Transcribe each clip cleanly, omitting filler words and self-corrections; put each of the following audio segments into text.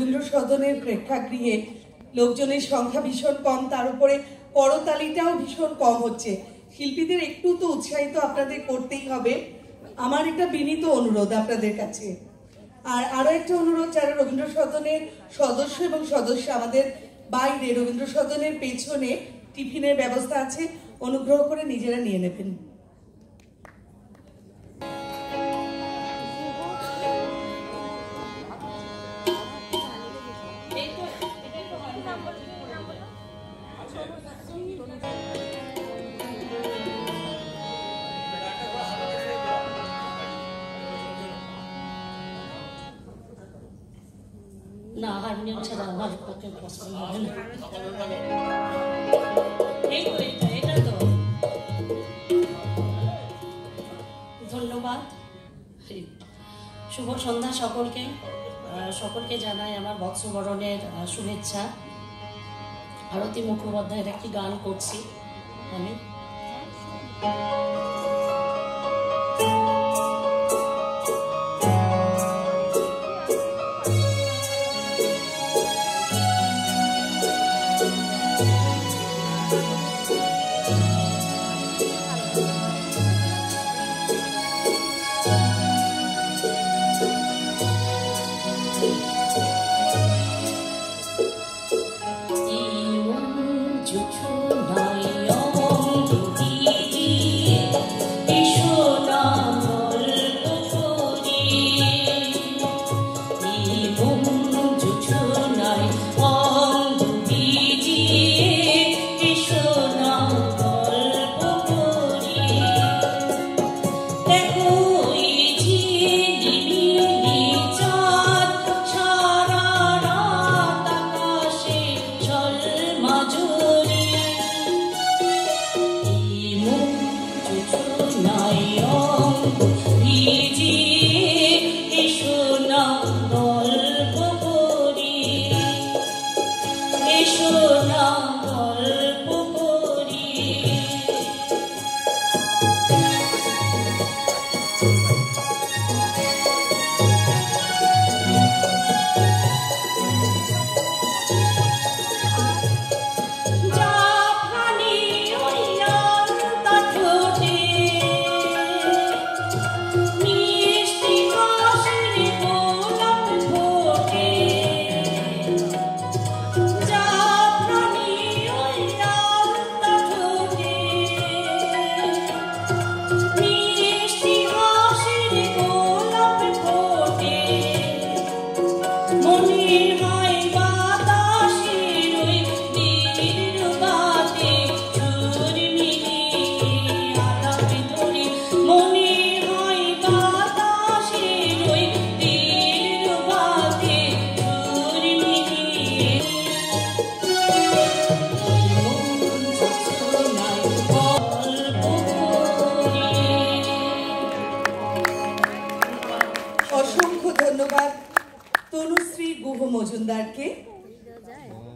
রবীন্দ্র সদনের প্রেক্ষাগৃহে লোকজনের সংখ্যা ভীষণ কম, তার উপরে করতালিটাও ভীষণ কম হচ্ছে। শিল্পীদের একটু তো উৎসাহিত আপনাদের করতেই হবে। আমার একটা বিনীত অনুরোধ আপনাদের কাছে। আর আরো একটা অনুরোধ, যারা রবীন্দ্র সদনের সদস্য এবং সদস্য, আমাদের বাইরে রবীন্দ্র সদনের পেছনে টিফিনের ব্যবস্থা আছে, অনুগ্রহ করে নিজেরা নিয়ে নেবেন। না, হারমোনিয়াম ছাড়া আমার পক্ষে পছন্দ হবে না। এটা তো ধন্যবাদ। শুভ সন্ধ্যা সকলকে। সকলকে জানাই আমার বৎসবরণের শুভেচ্ছা। আরতি মুখোপাধ্যায়ের একটি গান করছি আমি।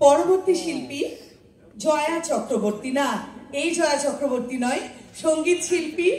পরবর্তী শিল্পী জয়া চক্রবর্তী, না এই জয়া চক্রবর্তী নয়, সঙ্গীত শিল্পী